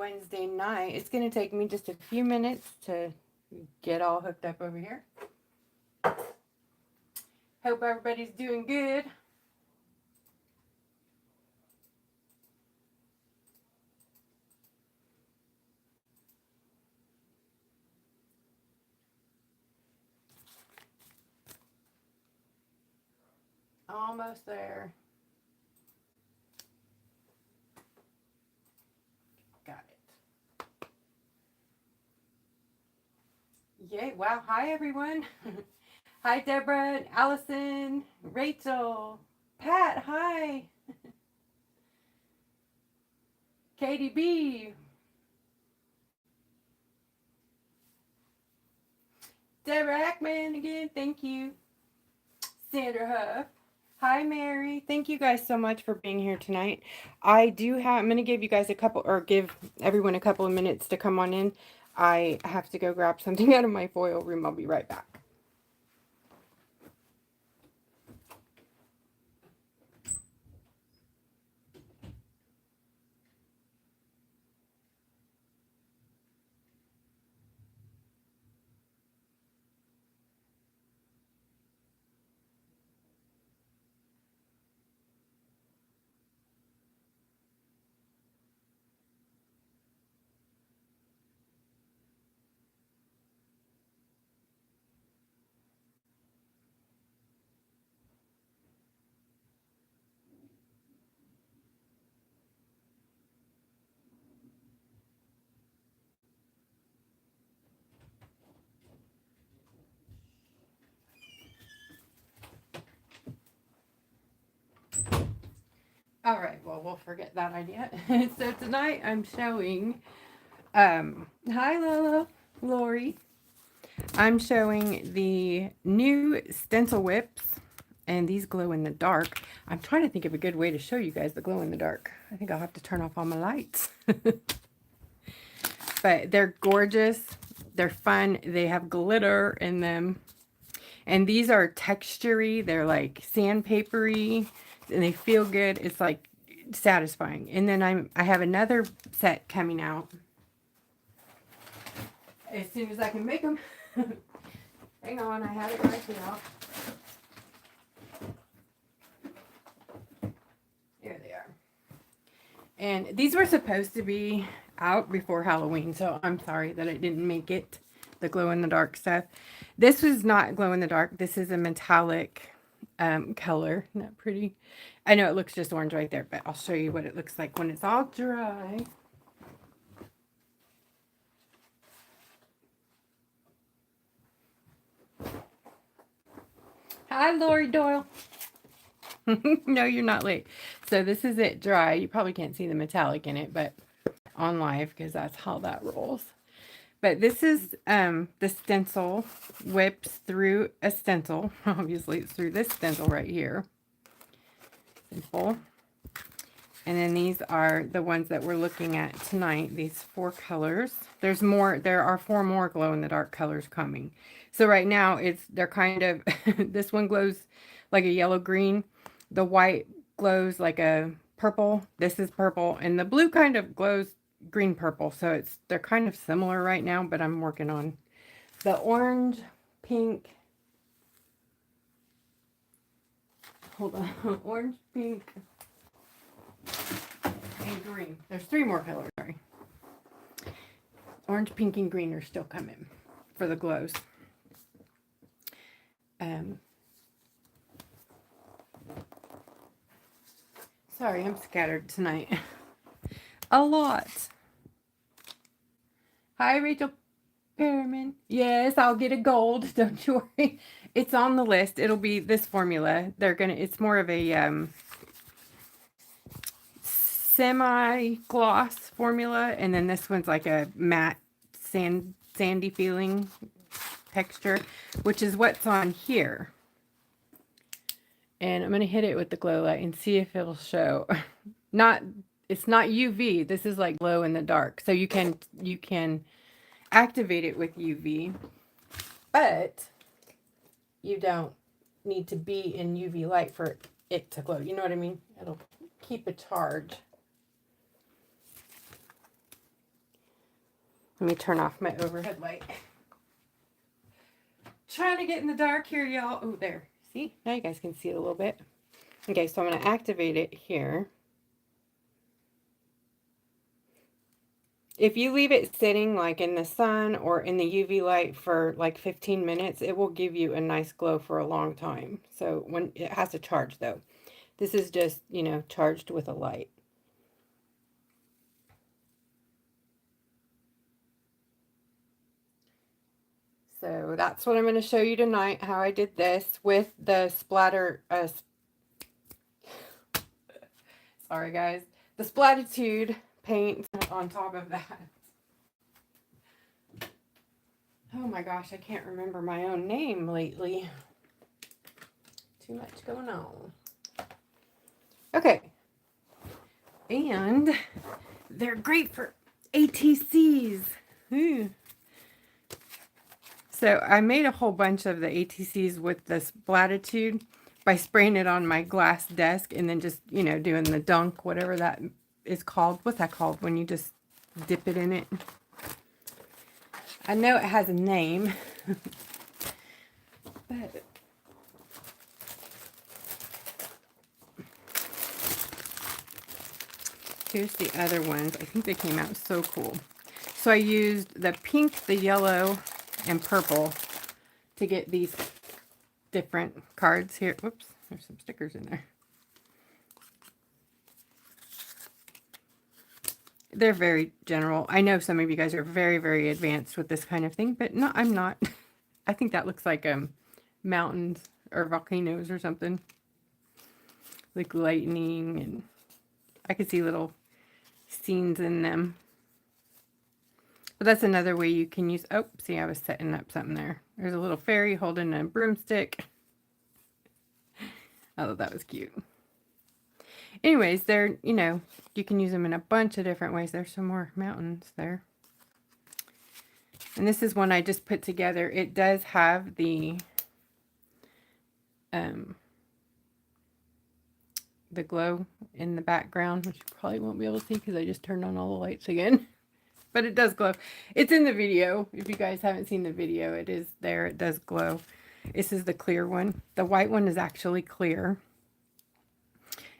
Wednesday night. It's going to take me just a few minutes to get all hooked up over here. Hope everybody's doing good. Almost there. Got it. Yay. Wow. Hi, everyone. Hi, Deborah, Allison, Rachel, Pat. Hi. Katie B. Deborah Ackman again. Thank you. Sandra Huff. Hi, Mary. Thank you guys so much for being here tonight. I'm going to give you guys give everyone a couple of minutes to come on in. I have to go grab something out of my foil room. I'll be right back. All right, well, we'll forget that idea. So tonight I'm showing, hi Lola, Lori. I'm showing the new stencil whips, and these glow in the dark. I'm trying to think of a good way to show you guys the glow in the dark. I think I'll have to turn off all my lights. But they're gorgeous. They're fun. They have glitter in them. And these are textury. They're like sandpapery. And they feel good. It's like satisfying. And then I have another set coming out as soon as I can make them. Hang on, I have it right now. Here they are. And these were supposed to be out before Halloween, so I'm sorry that I didn't make it, the glow-in-the-dark stuff. This was not glow-in-the-dark. This is a metallic color. Isn't that pretty? I know it looks just orange right there, but I'll show you what it looks like when it's all dry. Hi, Lori Doyle. No, you're not late. So this is it dry. You probably can't see the metallic in it, but on live, because that's how that rolls. But this is the stencil whips through a stencil. Obviously, it's through this stencil right here. Simple. And then these are the ones that we're looking at tonight, these 4 colors. There's more, there are 4 more glow-in-the-dark colors coming. So right now, they're kind of, this one glows like a yellow-green. The white glows like a purple. This is purple. And the blue kind of glows green-purple. So they're kind of similar right now, but I'm working on the orange, pink. Hold on. Orange, pink, and green. There's 3 more colors, sorry. Orange, pink, and green are still coming for the glows. Sorry, I'm scattered tonight. A lot. Hi, Rachel Perriman. Yes, I'll get a gold. Don't you worry. It's on the list. It'll be this formula. It's more of a semi-gloss formula, and then this one's like a matte sandy feeling texture, which is what's on here. And I'm going to hit it with the glow light and see if it'll show. It's not UV. This is like glow in the dark. So you can activate it with UV, but you don't need to be in UV light for it to glow. You know what I mean? It'll keep a charge. Let me turn off my overhead light. Trying to get in the dark here, y'all. Oh, there. See? Now you guys can see it a little bit. Okay, so I'm going to activate it here. If you leave it sitting like in the sun or in the UV light for like 15 minutes, it will give you a nice glow for a long time. So when it has to charge though. This is just, you know, charged with a light. So that's what I'm going to show you tonight, how I did this with the splatter, sorry guys, the Splattitide paint on top of that. Oh my gosh, I can't remember my own name lately. Too much going on. Okay. And they're great for ATCs. Ooh. So I made a whole bunch of the ATCs with this Splattitide by spraying it on my glass desk and then just, you know, doing the dunk, whatever that is called. What's that called when you just dip it in it? I know it has a name, but here's the other ones. I think they came out so cool. So I used the pink, the yellow, and purple to get these different cards here. Whoops, there's some stickers in there. They're very general. I know some of you guys are very, very advanced with this kind of thing, but no, I'm not. I think that looks like mountains or volcanoes or something. Like lightning, and I could see little scenes in them. But that's another way you can use, oh, see, I was setting up something there. There's a little fairy holding a broomstick. I thought that was cute. Anyways, they're, you know, you can use them in a bunch of different ways. There's some more mountains there. And this is one I just put together. It does have the glow in the background, which you probably won't be able to see because I just turned on all the lights again. But it does glow. It's in the video. If you guys haven't seen the video, it is there. It does glow. This is the clear one. The white one is actually clear.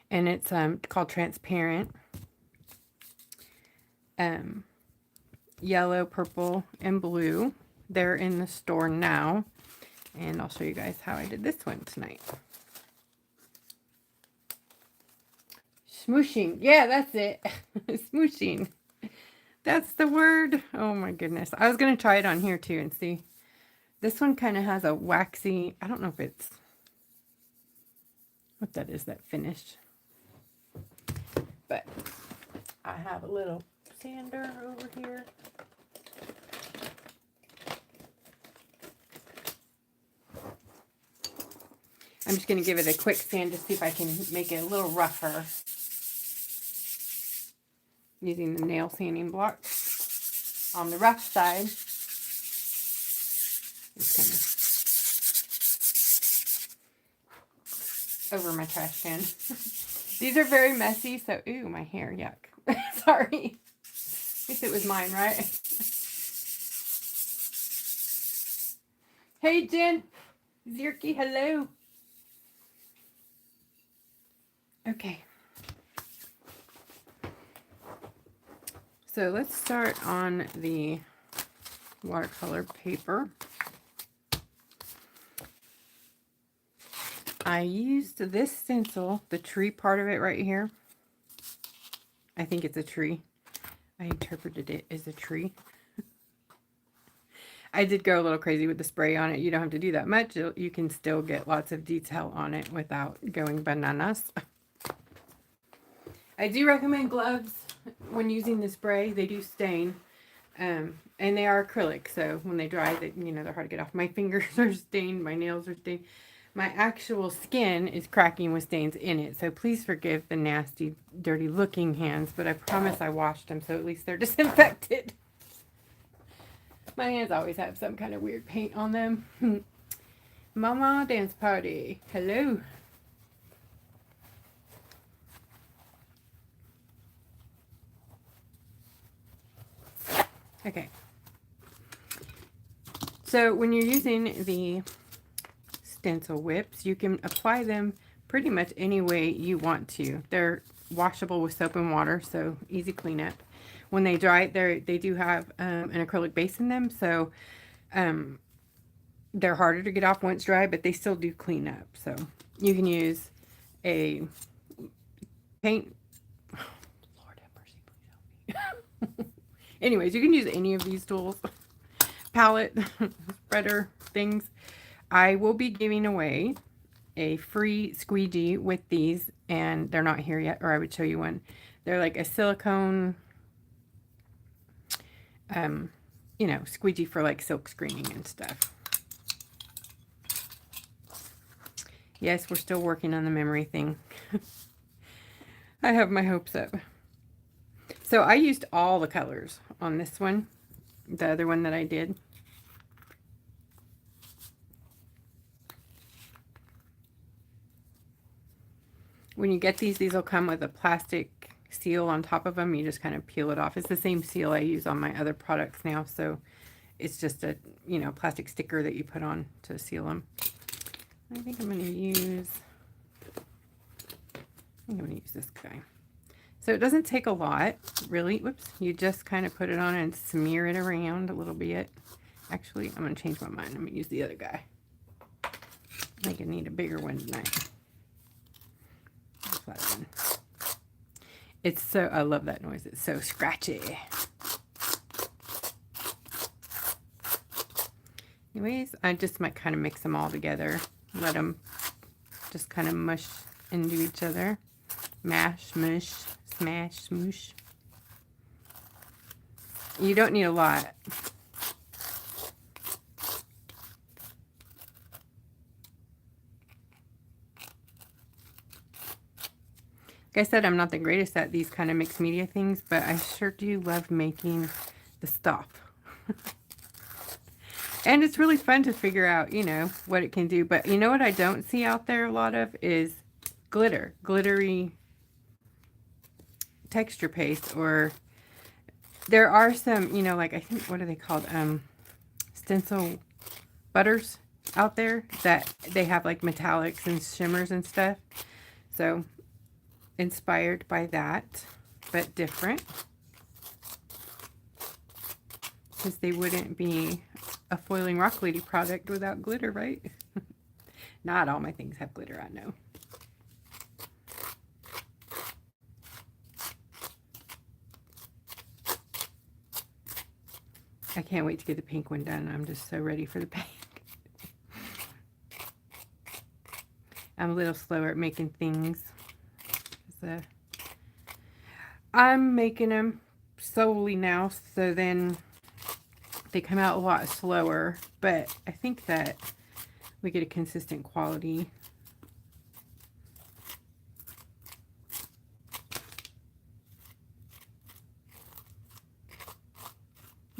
And it's called transparent. Yellow, purple, and blue. They're in the store now. And I'll show you guys how I did this one tonight. Smooshing. Yeah, that's it. Smooshing. That's the word. Oh my goodness. I was going to try it on here too and see. This one kind of has a waxy, I don't know if it's, what that is, that finish. But I have a little sander over here. I'm just going to give it a quick sand to see if I can make it a little rougher. Using the nail sanding block on the rough side. Just kind of over my trash can. These are very messy, so ooh, my hair, yuck. Sorry. At least it was mine, right? Hey, Jen. Zirky, hello. Okay. So let's start on the watercolor paper. I used this stencil, the tree part of it right here. I think it's a tree. I interpreted it as a tree. I did go a little crazy with the spray on it. You don't have to do that much. You can still get lots of detail on it without going bananas. I do recommend gloves when using the spray. They do stain, and they are acrylic, so when they dry, you know, they're hard to get off. My fingers are stained, my nails are stained. My actual skin is cracking with stains in it, so please forgive the nasty, dirty looking hands, but I promise I washed them, so at least they're disinfected. My hands always have some kind of weird paint on them. Mama dance party. Hello. Okay, So when you're using the stencil whips, you can apply them pretty much any way you want to. They're washable with soap and water, so easy cleanup. When they dry, they do have an acrylic base in them, so they're harder to get off once dry, but they still do clean up. So you can use a paint. Lord have mercy, please help me. Anyways, you can use any of these tools, palette, spreader things. I will be giving away a free squeegee with these, and they're not here yet, or I would show you one. They're like a silicone, you know, squeegee for like silk screening and stuff. Yes, we're still working on the memory thing. I have my hopes up. So I used all the colors on this one, the other one that I did. When you get these will come with a plastic seal on top of them. You just kind of peel it off. It's the same seal I use on my other products now, so it's just a, you know, plastic sticker that you put on to seal them. I think I'm going to use this guy. So it doesn't take a lot, really. Whoops. You just kind of put it on and smear it around a little bit. Actually, I'm going to change my mind. I'm going to use the other guy. I think I need a bigger one tonight. It's so, I love that noise. It's so scratchy. Anyways, I just might kind of mix them all together. Let them just kind of mush into each other. Mash, mush, smash, smoosh. You don't need a lot. Like I said, I'm not the greatest at these kind of mixed media things, but I sure do love making the stuff. And it's really fun to figure out, you know, what it can do. But you know what I don't see out there a lot of is glitter. Glittery texture paste. Or there are some, you know, like I think, what are they called? Stencil butters out there that they have like metallics and shimmers and stuff. So inspired by that, but different, because they wouldn't be a foiling rock lady product without glitter, right? Not all my things have glitter, I know. I can't wait to get the pink one done. I'm just so ready for the pink. I'm a little slower at making things. I'm making them solely now, so then they come out a lot slower, but I think that we get a consistent quality.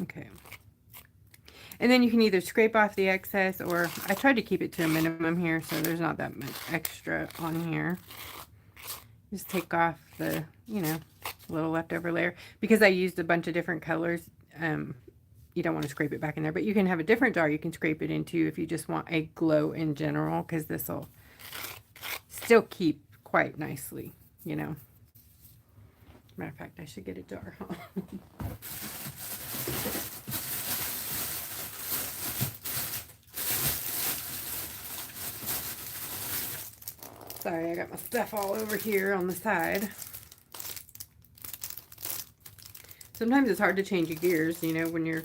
Okay. And then you can either scrape off the excess, or I tried to keep it to a minimum here, so there's not that much extra on here. Just take off the, you know, little leftover layer. Because I used a bunch of different colors, you don't want to scrape it back in there. But you can have a different jar you can scrape it into if you just want a glow in general, because this will still keep quite nicely, you know. Matter of fact, I should get a jar, huh? Sorry, I got my stuff all over here on the side. Sometimes it's hard to change your gears, you know, when you're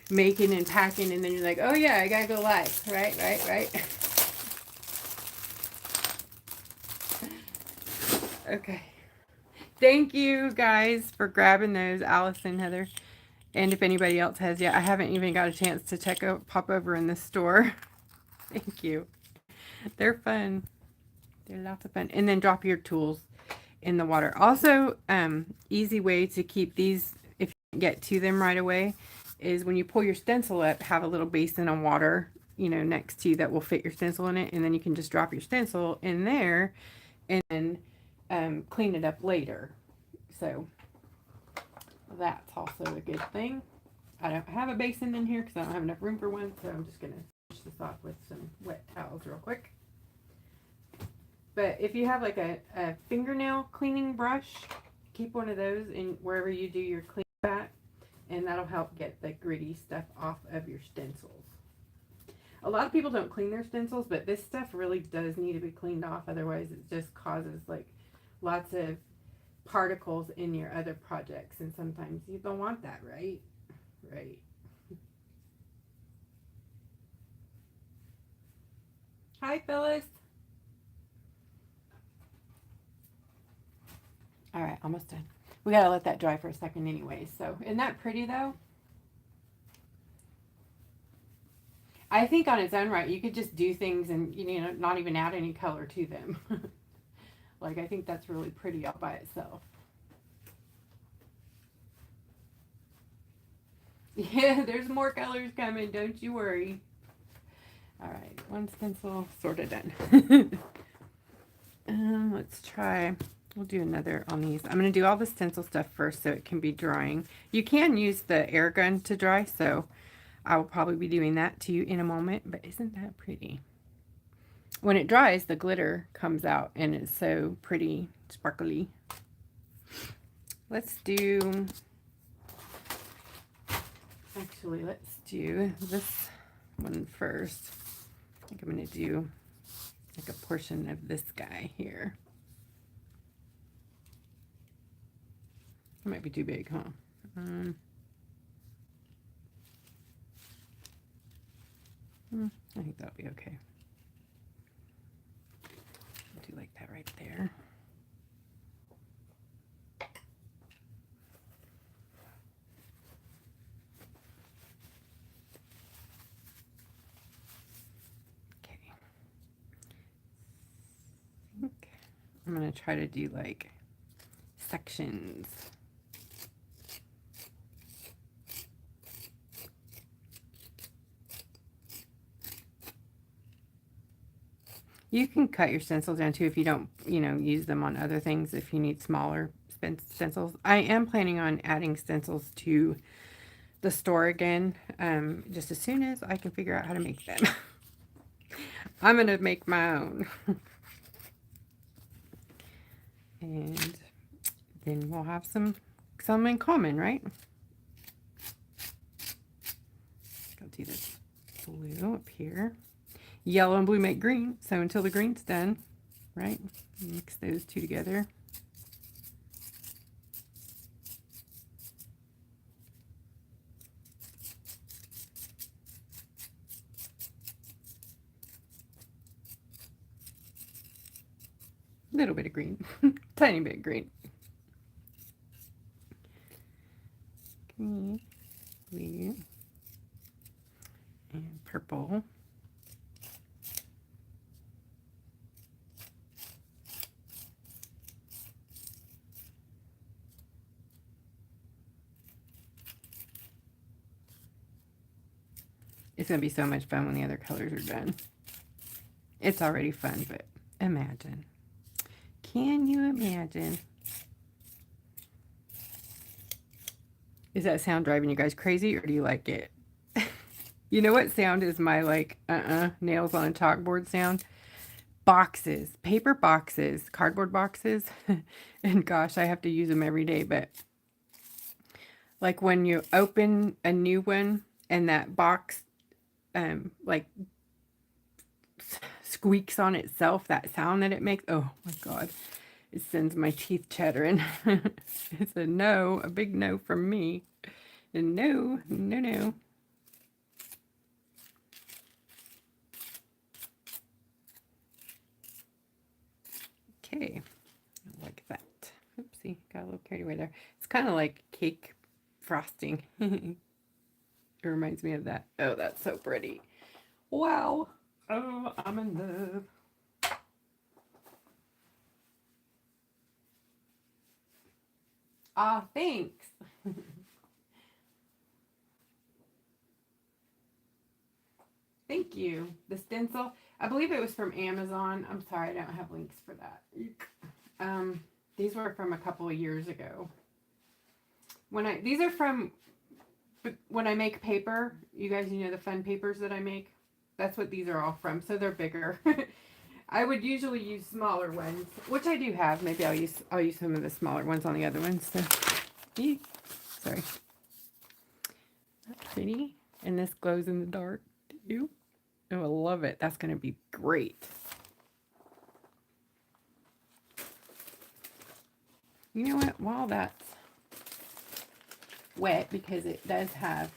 making and packing, and then you're like, oh yeah, I gotta go live, right? Okay. Thank you guys for grabbing those, Allison, Heather. And if anybody else has yet, I haven't even got a chance to pop over in the store. Thank you. They're fun. They're lots of fun. And then drop your tools in the water. Also, easy way to keep these, if you get to them right away, is when you pull your stencil up, have a little basin of water, you know, next to you that will fit your stencil in it. And then you can just drop your stencil in there and clean it up later. So that's also a good thing. I don't have a basin in here because I don't have enough room for one, so I'm just going to finish this off with some wet towels real quick. But if you have like a fingernail cleaning brush, keep one of those in wherever you do your clean at, and that'll help get the gritty stuff off of your stencils. A lot of people don't clean their stencils, but this stuff really does need to be cleaned off. Otherwise, it just causes like lots of particles in your other projects, and sometimes you don't want that, right? Right. Hi, Phyllis. All right, almost done. We gotta let that dry for a second anyway. So, isn't that pretty though? I think on its own right, you could just do things and, you know, not even add any color to them. Like, I think that's really pretty all by itself. Yeah, there's more colors coming. Don't you worry. All right, one stencil sort of done. Let's try. We'll do another on these. I'm going to do all the stencil stuff first so it can be drying. You can use the air gun to dry, so I will probably be doing that to you in a moment. But isn't that pretty? When it dries, the glitter comes out and it's so pretty, sparkly. Let's do, actually, let's do this one first. I think I'm going to do like a portion of this guy here. It might be too big, huh? I think that'll be okay. I'll do like that right there. Okay. I think I'm going to try to do like sections. You can cut your stencils down too if you don't, you know, use them on other things, if you need smaller stencils. I am planning on adding stencils to the store again, just as soon as I can figure out how to make them. I'm going to make my own. And then we'll have some in common, right? I'll do this blue up here. Yellow and blue make green, so until the green's done, right? Mix those two together. A little bit of green, tiny bit of green. Green, blue, and purple. It's going to be so much fun when the other colors are done. It's already fun, but imagine. Can you imagine? Is that sound driving you guys crazy, or do you like it? You know what sound is my, like, nails on a chalkboard sound? Boxes. Paper boxes. Cardboard boxes. And gosh, I have to use them every day, but like when you open a new one and that box like squeaks on itself, that sound that it makes, oh my god, it sends my teeth chattering. It's a no, a big no from me. No, no, no. Okay, like that. Oopsie, got a little carried away there. It's kind of like cake frosting. It reminds me of that. Oh, that's so pretty. Wow. Oh, I'm in love. Ah, thanks. Thank you. The stencil, I believe it was from Amazon. I'm sorry, I don't have links for that. These were from a couple of years ago. These are from when when I make paper, you guys, you know, the fun papers that I make, that's what these are all from. So they're bigger. I would usually use smaller ones, which I do have. Maybe I'll use some of the smaller ones on the other ones. So, sorry. That's pretty. And this glows in the dark too. Oh, I love it. That's going to be great. You know what? While that's wet, because it does have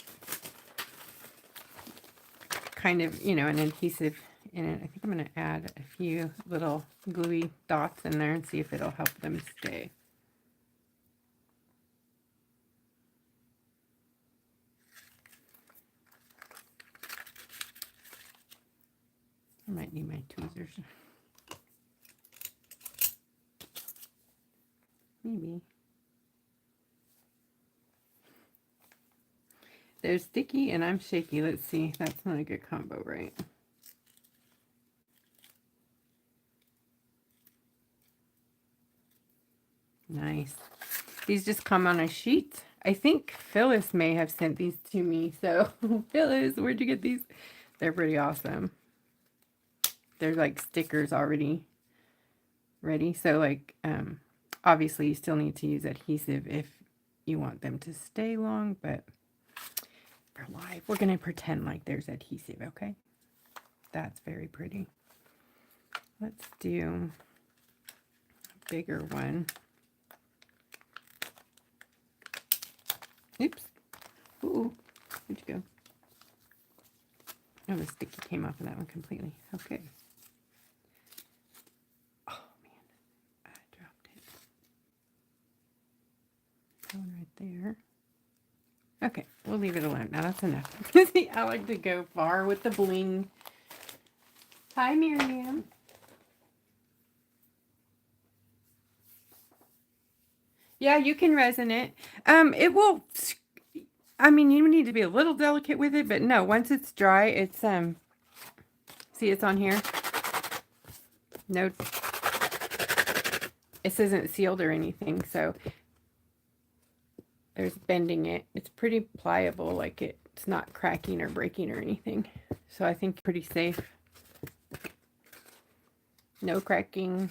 kind of, you know, an adhesive in it, I think I'm going to add a few little gluey dots in there and see if it'll help them stay. I might need my tweezers. Maybe. They're sticky and I'm shaky. Let's see. That's not a good combo, right? Nice. These just come on a sheet. I think Phyllis may have sent these to me. So, Phyllis, where'd you get these? They're pretty awesome. They're like stickers already ready. So, like, obviously you still need to use adhesive if you want them to stay long, but for live, we're going to pretend like there's adhesive, okay? That's very pretty. Let's do a bigger one. Oops. Ooh, where'd you go? Oh, the sticky came off of that one completely. Okay. Oh, man. I dropped it. That one right there. Okay, we'll leave it alone. Now that's enough. See, I like to go far with the bling. Hi, Miriam. Yeah, you can resin it. It will, I mean, you need to be a little delicate with it, but no, once it's dry, it's, see, it's on here. No, this isn't sealed or anything, so there's bending it. It's pretty pliable, like it's not cracking or breaking or anything. So I think pretty safe. No cracking.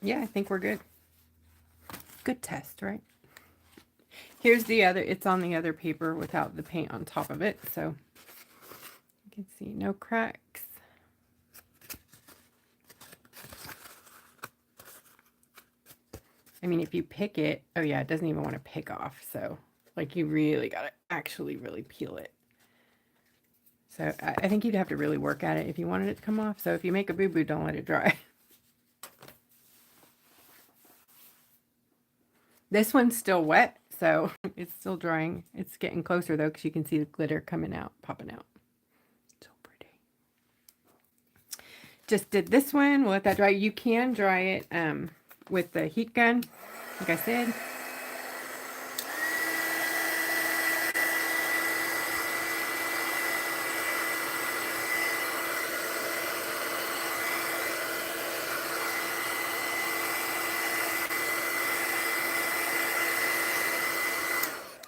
Yeah, I think we're good. Good test, right? Here's the other, it's on the other paper without the paint on top of it. So you can see no cracks. I mean, if you pick it, oh yeah, it doesn't even want to pick off. So like you really got to actually really peel it. So I think you'd have to really work at it if you wanted it to come off. So if you make a boo-boo, don't let it dry. This one's still wet, so it's still drying. It's getting closer though, because you can see the glitter coming out, popping out. So pretty. Just did this one. We'll let that dry. You can dry it with the heat gun, like I said.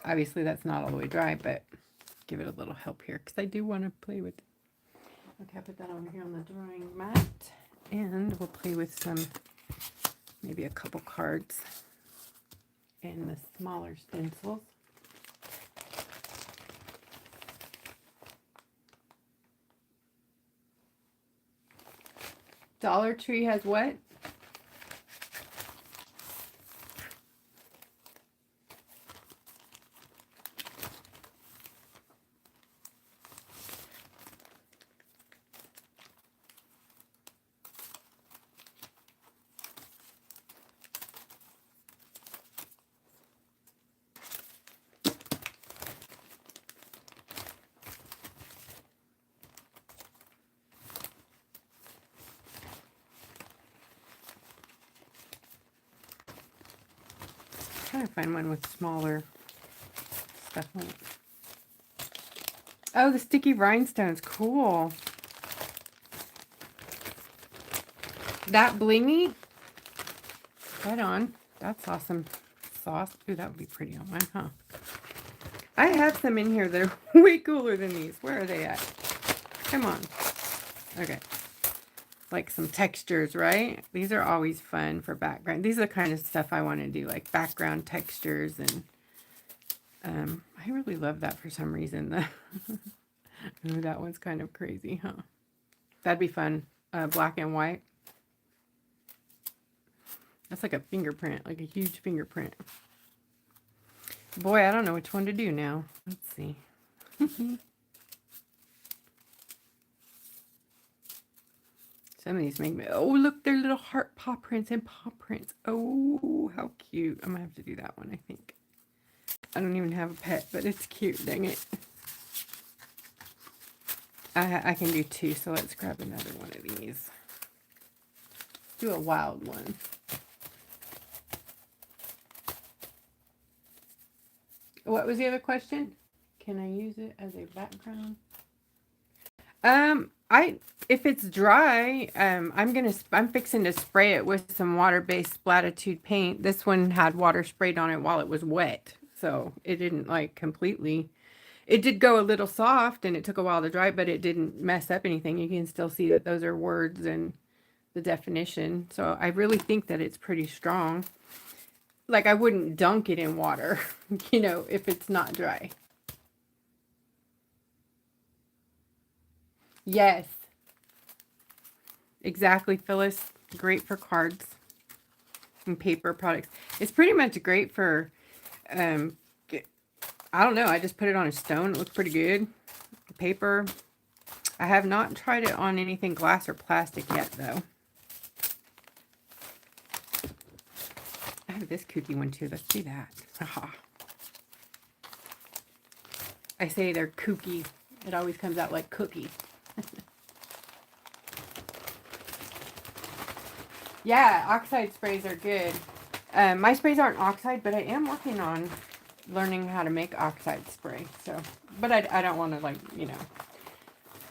Obviously, that's not all the way dry, but give it a little help here because I do want to play with it. Okay, I'll put that over here on the drawing mat, and we'll play with some, maybe a couple cards and the smaller stencils. Dollar Tree has what? Trying to find one with smaller stuff on it. Oh, the sticky rhinestones, cool. That blingy, Right on. That's awesome sauce. Ooh, that would be pretty on mine, huh? I have some in here that are way cooler than these. Where are they at? Come on. Okay. Like some textures, right? These are always fun for background. These are the kind of stuff I want to do, like background textures. And I really love that for some reason. Ooh, that one's kind of crazy, huh? That'd be fun. Black and white. That's like a fingerprint, like a huge fingerprint. Boy, I don't know which one to do now. Let's see. Some of these make me, oh, look, they're little heart paw prints and paw prints. Oh, how cute. I'm going to have to do that one, I think. I don't even have a pet, but it's cute, dang it. I can do two, so let's grab another one of these. Do a wild one. What was the other question? Can I use it as a background? If it's dry, I'm fixing to spray it with some water-based Splattitide paint. This one had water sprayed on it while it was wet, so it didn't like completely. It did go a little soft, and it took a while to dry, but it didn't mess up anything. You can still see that those are words and the definition. So I really think that it's pretty strong. Like, I wouldn't dunk it in water, you know, if it's not dry. Yes. Exactly, Phyllis. Great for cards and paper products. It's pretty much great for, I don't know. I just put it on a stone. It looks pretty good. Paper. I have not tried it on anything glass or plastic yet, though. I have this kooky one, too. Let's do that. Aha. I say they're kooky. It always comes out like cookie. Yeah, oxide sprays are good. My sprays aren't oxide, but I am working on learning how to make oxide spray. So, but I don't want to, like, you know,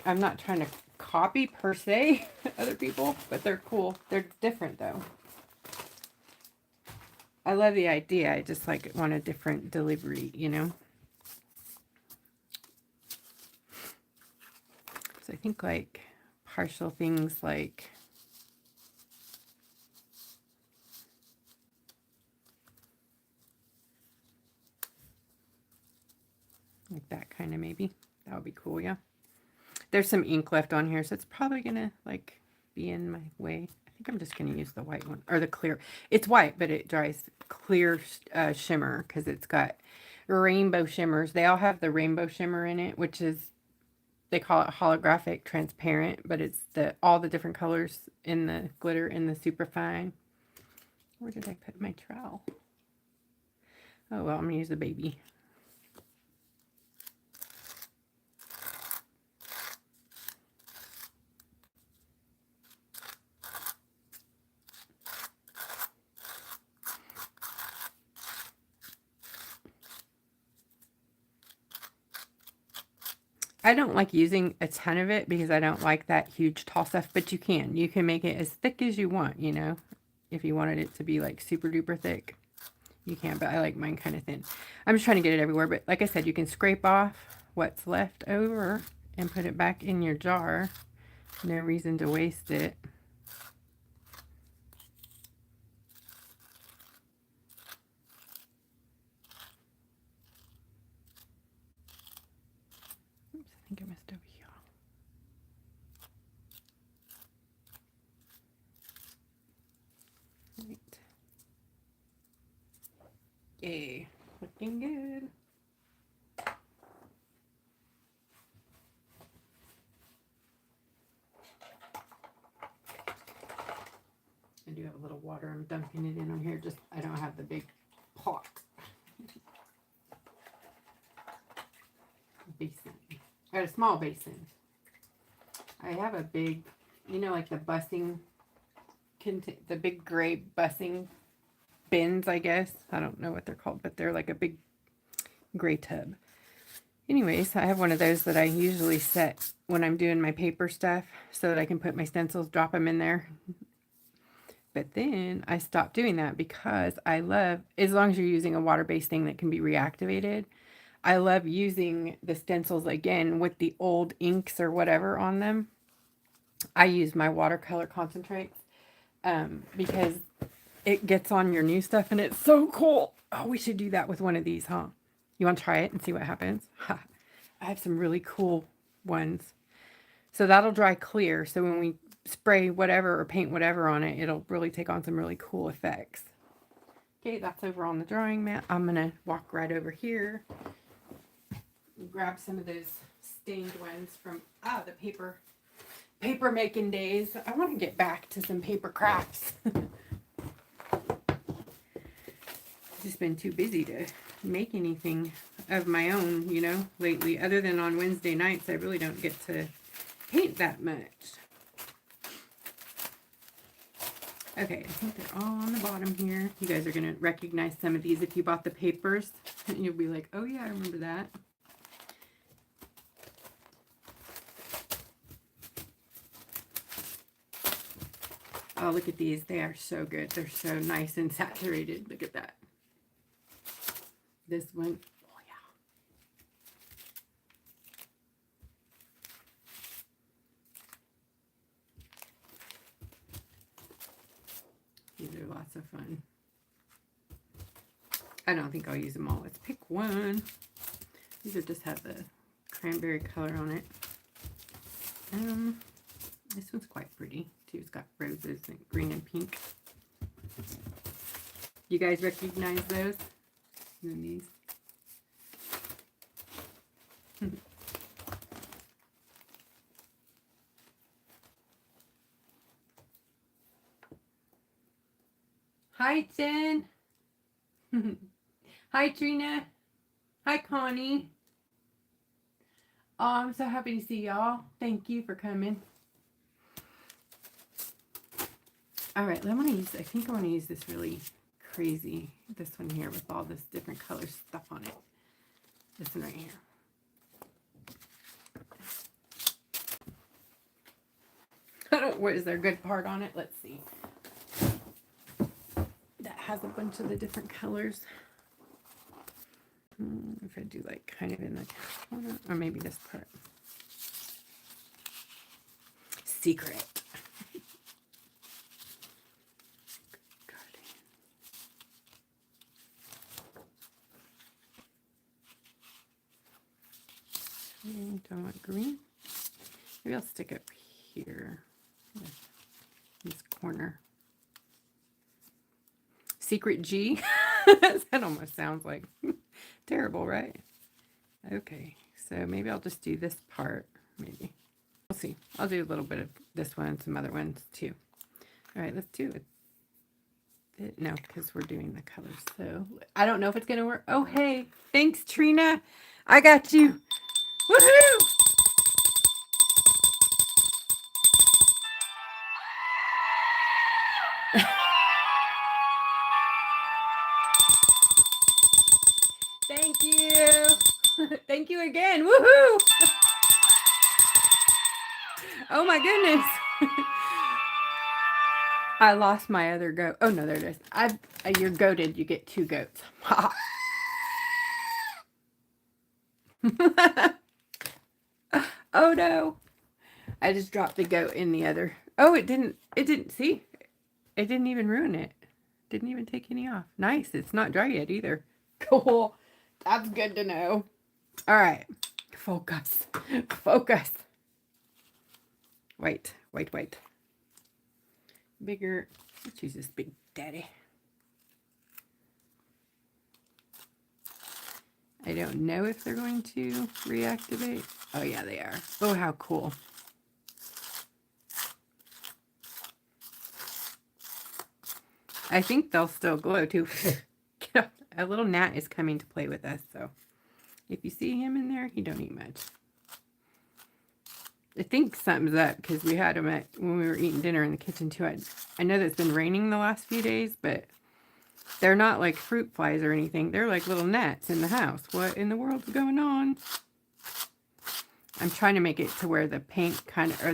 I'm not trying to copy per se other people, but they're cool. They're different though. I love the idea. I just like want a different delivery, you know. So I think like partial things like that kind of maybe. That would be cool, yeah. There's some ink left on here, so it's probably gonna like be in my way. I think I'm just gonna use the white one or the clear. It's white, but it dries clear shimmer because it's got rainbow shimmers. They all have the rainbow shimmer in it, which is, they call it holographic transparent, but it's all the different colors in the glitter in the superfine. Where did I put my trowel? Oh well, I'm gonna use the baby. I don't like using a ton of it because I don't like that huge tall stuff, but you can make it as thick as you want, you know. If you wanted it to be like super duper thick, you can, but I like mine kind of thin. I'm just trying to get it everywhere, but like I said, you can scrape off what's left over and put it back in your jar. No reason to waste it. Oops, I think I messed over here. Right. Yay, looking good. I do have a little water. I'm dunking it in on here. Just, I don't have the big pot. Basin. I got a small basin. I have a big, you know, like the bussing, the big gray bussing bins, I guess. I don't know what they're called, but they're like a big gray tub. Anyways, I have one of those that I usually set when I'm doing my paper stuff so that I can put my stencils, drop them in there. But then I stopped doing that because I love, as long as you're using a water-based thing that can be reactivated, I love using the stencils again with the old inks or whatever on them. I use my watercolor concentrates because it gets on your new stuff and it's so cool. Oh, we should do that with one of these, huh? You want to try it and see what happens? Ha. I have some really cool ones. So that'll dry clear. So when we spray whatever or paint whatever on it, it'll really take on some really cool effects. Okay, that's over on the drawing mat. I'm going to walk right over here and grab some of those stained ones from the paper making days. I want to get back to some paper crafts. I've just been too busy to make anything of my own, you know, lately. Other than on Wednesday nights, I really don't get to paint that much. Okay, I think they're all on the bottom here. You guys are going to recognize some of these if you bought the papers. You'll be like, oh yeah, I remember that. Oh, look at these. They are so good. They're so nice and saturated. Look at that. This one. Oh, yeah. These are lots of fun. I don't think I'll use them all. Let's pick one. These are just have the cranberry color on it. This one's quite pretty too. It's got roses and green and pink. You guys recognize those? And these. Hi, Jen. Hi, Trina. Hi, Connie. Oh, I'm so happy to see y'all. Thank you for coming. All right, I think I want to use this really crazy, this one here with all this different color stuff on it. This one right here. What is there a good part on it? Let's see. That has a bunch of the different colors. If I do like kind of in the corner, or maybe this part. Secret. Don't want green. Maybe I'll stick it here. This corner. Secret G. That almost sounds like terrible, right? Okay, so maybe I'll just do this part. Maybe. We'll see. I'll do a little bit of this one and some other ones too. All right, let's do it. No, because we're doing the colors. So I don't know if it's going to work. Oh, hey. Thanks, Trina. I got you. Woohoo! Thank you. Thank you again. Woohoo! Oh my goodness. I lost my other goat. Oh no, there it is. You're goated. You get 2 goats. Oh no. I just dropped the goat in the other. Oh, it didn't see. It didn't even ruin it. Didn't even take any off. Nice. It's not dry yet either. Cool. That's good to know. All right. Focus. Focus. Wait. Bigger. Let's use this big daddy. I don't know if they're going to reactivate. Oh yeah, they are. Oh, how cool. I think they'll still glow too. A little gnat is coming to play with us, so if you see him in there, he don't eat much. I think something's up because we had him when we were eating dinner in the kitchen too. I know that it's been raining the last few days, but they're not like fruit flies or anything. They're like little gnats in the house. What in the world's going on? I'm trying to make it to where the paint kind of, or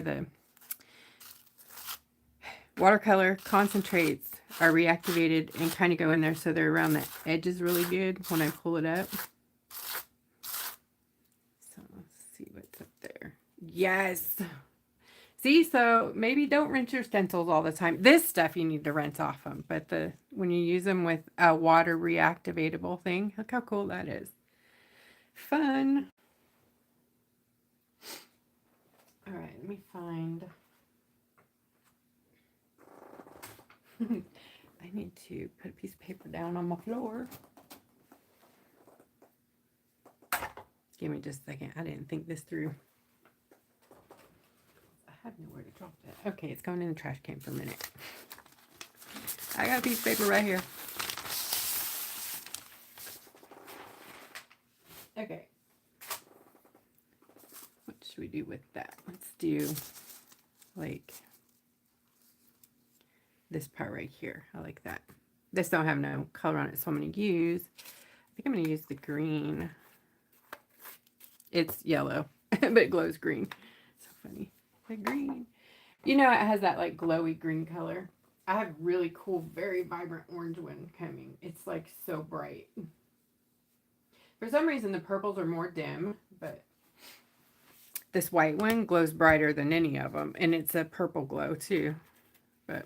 watercolor concentrates are reactivated and kind of go in there so they're around the edges really good when I pull it up. So let's see what's up there. Yes. See, so maybe don't rinse your stencils all the time. This stuff you need to rinse off them, but when you use them with a water reactivatable thing, look how cool that is. Fun. All right, let me find. I need to put a piece of paper down on my floor. Give me just a second. I didn't think this through. I have nowhere to drop that. Okay, it's going in the trash can for a minute. I got a piece of paper right here. Okay. What should we do with that? Let's do like this part right here. I like that. This don't have no color on it, so I'm going to use, I think I'm going to use the green. It's yellow, but it glows green. So funny. The green. You know, it has that like glowy green color. I have really cool, very vibrant orange one coming. It's like so bright. For some reason, the purples are more dim, but this white one glows brighter than any of them. And it's a purple glow too. But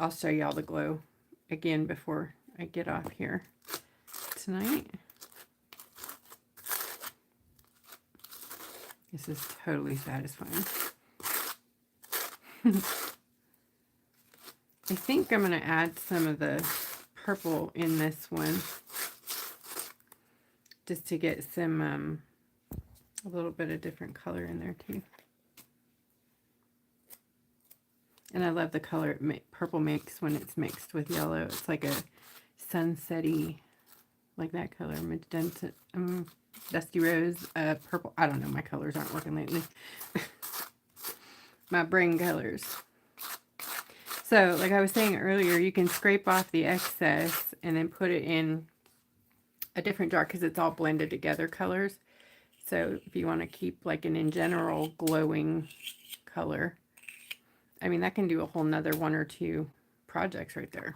I'll show you all the glow again before I get off here tonight. This is totally satisfying. I think I'm going to add some of the purple in this one just to get some a little bit of different color in there too. And I love the color purple makes when it's mixed with yellow. It's like a sunsetty, like that color, magenta, dusty rose, purple. I don't know, my colors aren't working lately. My brain colors. So, like I was saying earlier, you can scrape off the excess and then put it in a different jar because it's all blended together colors. So, if you want to keep like an in general glowing color, I mean, that can do a whole nother 1 or 2 projects right there.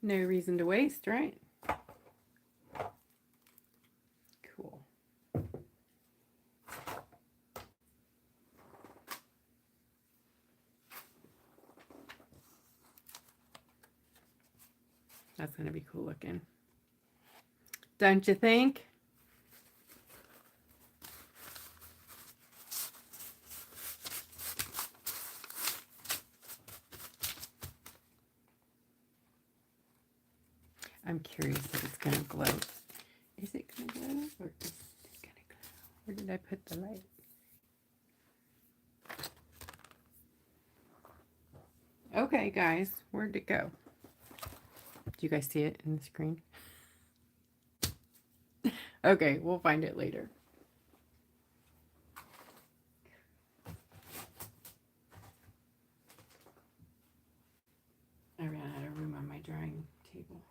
No reason to waste, right? Cool. That's going to be cool looking. Don't you think? I'm curious if it's going to glow. Is it going to glow or is it going to glow? Where did I put the light? Okay, guys, where'd it go? Do you guys see it in the screen? Okay, we'll find it later. I ran out of room on my drawing table.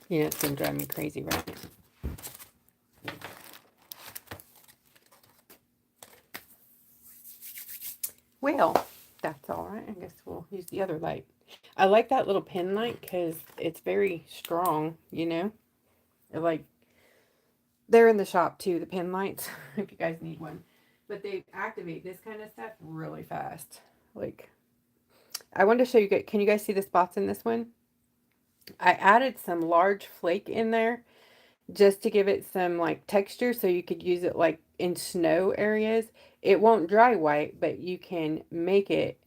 Yeah, it's gonna drive me crazy, right? Well, that's all right. I guess we'll use the other light. I like that little pen light because it's very strong, you know? Like, they're in the shop too, the pen lights, if you guys need one. But they activate this kind of stuff really fast. Like, I wanted to show you guys, can you guys see the spots in this one? I added some large flake in there just to give it some like texture so you could use it like in snow areas. It won't dry white, but you can make it,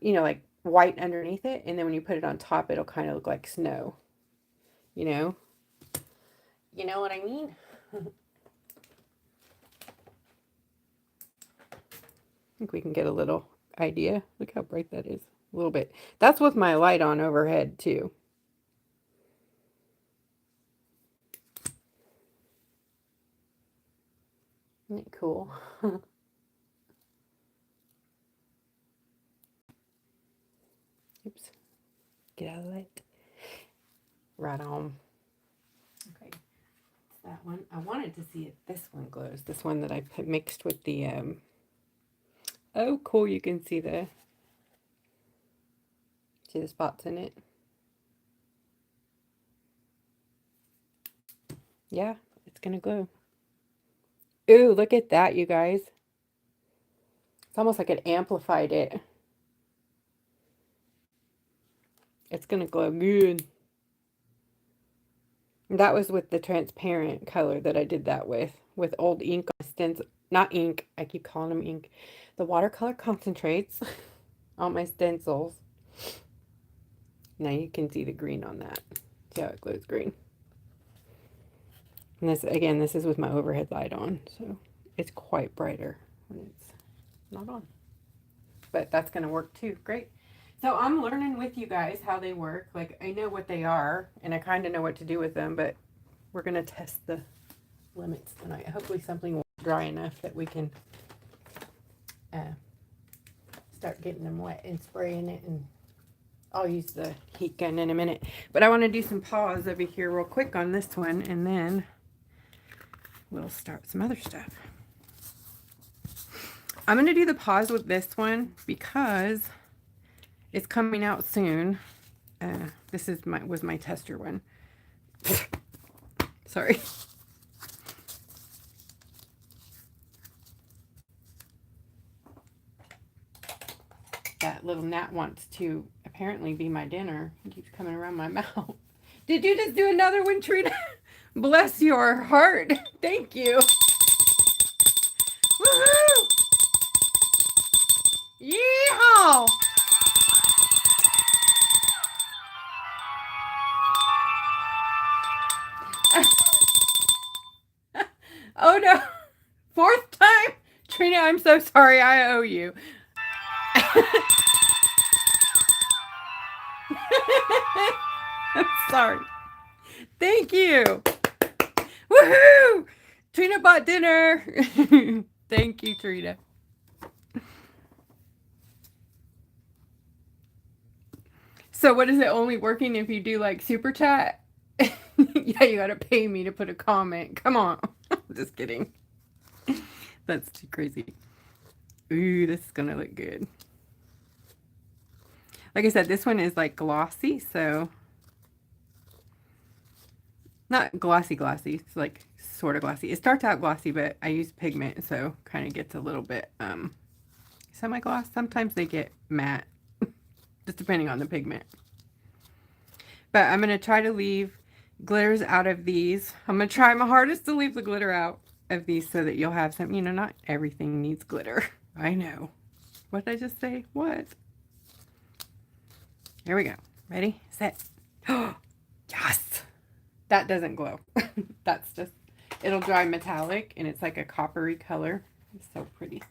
you know, like white underneath it. And then when you put it on top, it'll kind of look like snow, you know? You know what I mean? I think we can get a little idea. Look how bright that is. A little bit. That's with my light on overhead too. Isn't it cool? Get out of the light. Right on. Okay. That one. I wanted to see if this one glows. This one that I put mixed with the, oh, cool. You can see the spots in it. Yeah, it's going to glow. Ooh, look at that, you guys. It's almost like it amplified it. It's going to glow good. That was with the transparent color that I did that with old ink on stencil. Not ink, I keep calling them ink. The watercolor concentrates on my stencils. Now you can see the green on that. See how it glows green. And this, again, this is with my overhead light on, so it's quite brighter when it's not on. But that's going to work too. Great. So I'm learning with you guys how they work. Like, I know what they are, and I kind of know what to do with them, but we're going to test the limits tonight. Hopefully something will dry enough that we can start getting them wet and spraying it, and I'll use the heat gun in a minute. But I want to do some paws over here real quick on this one, and then we'll start some other stuff. I'm going to do the paws with this one because it's coming out soon. This is was my tester one. Sorry. That little gnat wants to apparently be my dinner. He keeps coming around my mouth. Did you just do another one, Trina? Bless your heart. Thank you. Woohoo! Yeehaw! Oh no. Fourth time? Trina, I'm so sorry. I owe you. I'm sorry. Thank you. Woohoo! Trina bought dinner. Thank you, Trina. So what is it only working if you do like super chat? Yeah, you gotta pay me to put a comment. Come on. Just kidding. That's too crazy. Ooh, this is gonna look good. Like I said, this one is like glossy, so not glossy, it's like sort of glossy. It starts out glossy, but I use pigment, so kind of gets a little bit semi-gloss. Sometimes they get matte, just depending on the pigment. But I'm going to try to leave glitters out of these. I'm going to try my hardest to leave the glitter out of these so that you'll have some, you know, not everything needs glitter. I know. What did I just say? What? Here we go. Ready, set. Oh, yes. That doesn't glow. That's just, it'll dry metallic, and it's like a coppery color. It's so pretty.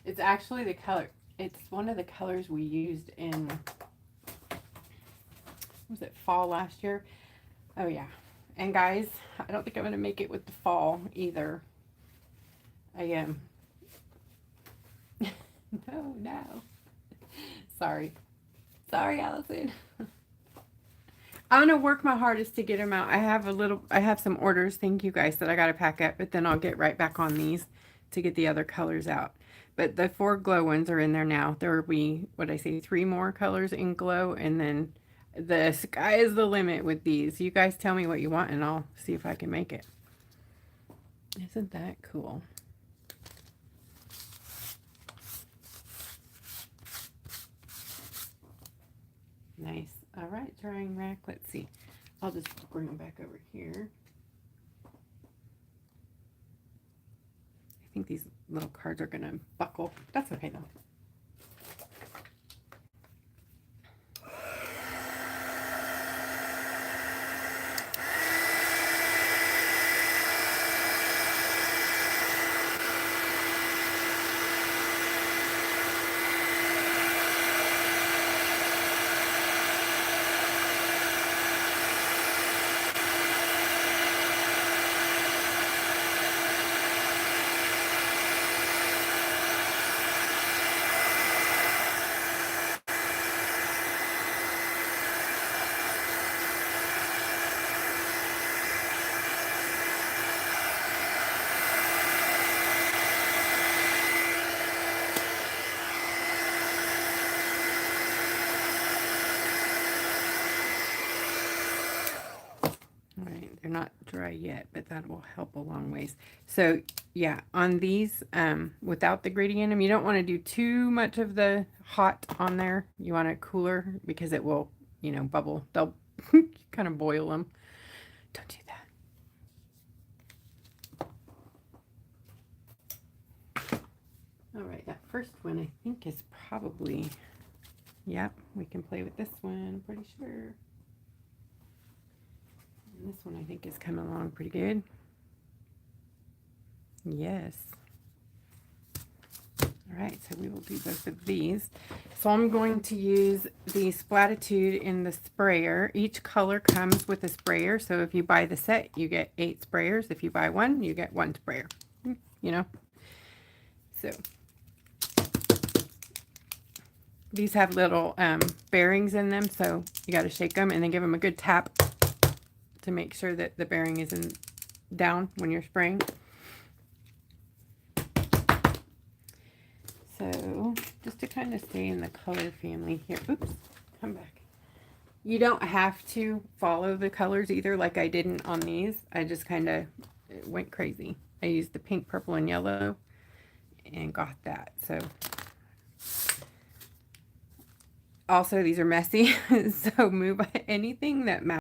It's actually the color. It's one of the colors we used in, was it fall last year? Oh yeah. And guys, I don't think I'm going to make it with the fall either. I am. No. Sorry, Allison. I'm going to work my hardest to get them out. I have some orders, thank you guys, that I got to pack up, but then I'll get right back on these to get the other colors out. But the 4 glow ones are in there now. There will be, what I say, 3 more colors in glow, and then the sky is the limit with these. You guys tell me what you want, and I'll see if I can make it. Isn't that cool? Nice. All right, drying rack. Let's see. I'll just bring them back over here. I think these little cards are going to buckle. That's okay, though. All right, they're not dry yet, but that will help a long ways. So yeah, on these, without the gritty in them, you don't want to do too much of the hot on there. You want it cooler because it will, you know, bubble. They'll kind of boil them. Don't do that. All right, that first one I think is probably, yep, we can play with this one, I'm pretty sure. And this one I think is coming along pretty good. Yes. All right, so we will do both of these. So I'm going to use the Splattitude in the sprayer. Each color comes with a sprayer. So if you buy the set, you get 8 sprayers. If you buy one, you get 1 sprayer. You know? So these have little bearings in them. So you got to shake them and then give them a good tap to make sure that the bearing isn't down when you're spraying. So just to kind of stay in the color family here. Oops, come back. You don't have to follow the colors either like I didn't on these. I just kind of went crazy. I used the pink, purple, and yellow and got that. So also these are messy. So move anything that matters.